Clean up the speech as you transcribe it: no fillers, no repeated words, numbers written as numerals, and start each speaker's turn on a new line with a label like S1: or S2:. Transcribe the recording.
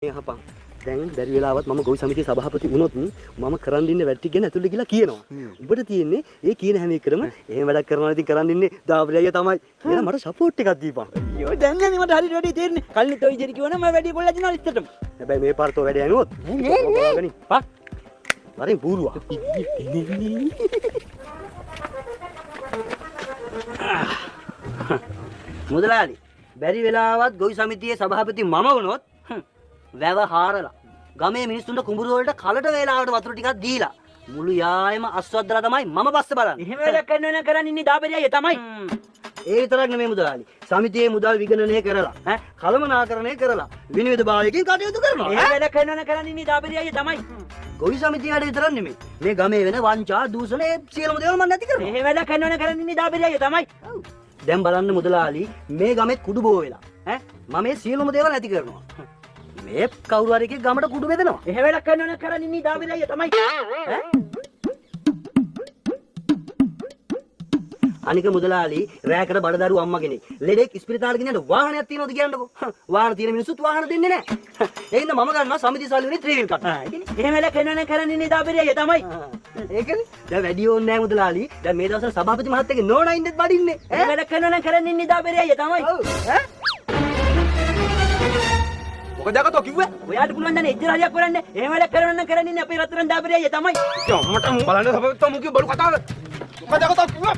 S1: හපන් දැන් බැරි වෙලාවත් මම ගොවි සමිතියේ සභාපති වුණොත් මම කරන් දින්නේ වැටි ගෙන ඇතුළේ ගිහලා කියනවා. උඹට තියෙන්නේ ඒ කියන හැම එකටම එහෙම වැඩක් කරනවා ඉතින් කරන් දින්නේ දාපලි අයියා තමයි. එහෙනම් මට සපෝට් එකක් දීපන්.
S2: අයියෝ දැන් නම් මට හරියට වැඩි තේරෙන්නේ. කල්ලිත් ඔය ඉදිරි කිව්වනම් මම වැඩි කොල්ලා දිනවා ඉස්සරටම.
S1: හැබැයි මේ පාරට වැඩ යනොත් ගනි. පක්. වරින් බූරුවා. මුදලාලි බැරි වෙලාවත් ගොවි සමිතියේ සභාපති මම වුණොත් වැව හාරලා ගමේ මිනිස්සුන්ට කුඹුරු වලට කලට වේලාවට වතුර ටිකක් දීලා මුළු යායම අස්වද්දලා තමයි මම පස්සේ බලන්නේ.
S2: එහෙම වැඩක් කරනව නම් කරන් ඉන්නේ දාපලි අයියා තමයි.
S1: ඒ විතරක් නෙමෙයි මුදලාලි. සමිතියේ මුදල් විගණනය කරලා කළමනාකරණය කරලා විනිවිද භාවයකින් කටයුතු කරනවා.
S2: එහෙම වැඩක් කරනව නම් කරන් ඉන්නේ දාපලි අයියා තමයි.
S1: ගොවි සමිතියට විතරක් නෙමෙයි. මේ ගමේ වෙන වංචා දූෂණ ඒ සියලුම දේවල් මම නැති කරනවා.
S2: එහෙම වැඩක් කරනව නම් කරන් ඉන්නේ දාපලි අයියා තමයි.
S1: දැන් බලන්න මුදලාලි මේ ගමේ කුඩු බෝ වෙලා මම මේ සියලුම දේවල් නැති කරනවා. මේ කවුරු හරි එකේ ගමට කුඩු බෙදනවා.
S2: එහෙම වැඩක් කරනව නම් කරන් ඉන්නේ දාපලි අයියා තමයි.
S1: අනික මුදලාලි රෑකට බඩදරු අම්මා කෙනෙක් ලෙඩෙක් ඉස්පිරිතාලෙ ගෙනියන්න වාහනයක් තියෙනවද කියන්නකෝ. වාහන තියෙන මිනිස්සුත් වාහන දෙන්නේ නැහැ. ඒ හින්දා මම ගන්නවා සමිති සල්ලි වලින් ත්‍රිවිල් කට්.
S2: එහෙම වැඩක් කරනව නම් කරන් ඉන්නේ දාපලි අයියා තමයි.
S1: ඒකනේ. දැන් වැඩි ඕනේ නැහැ මුදලාලි. දැන් මේ දවස්වල සභාපති මහත්තයාගේ නෝනා ඉන්නෙත් බඩින්නේ.
S2: එහෙම වැඩක් කරනව නම් කරන් ඉන්නේ දාපලි අයියා තමයි.
S3: මොකද යකටෝ කිව්වේ?
S2: ඔයාට පුළුවන් දැන් එච්චර හරියක් කරන්න. එහෙම වැඩක් කරනව නම් කරන් ඉන්නේ අපේ රත්තරන් දාපලි අයියා තමයි.
S3: අම්මට බලන්න සබත් මුකේ බඩු කතාව. මොකද යකටෝ කිව්වේ?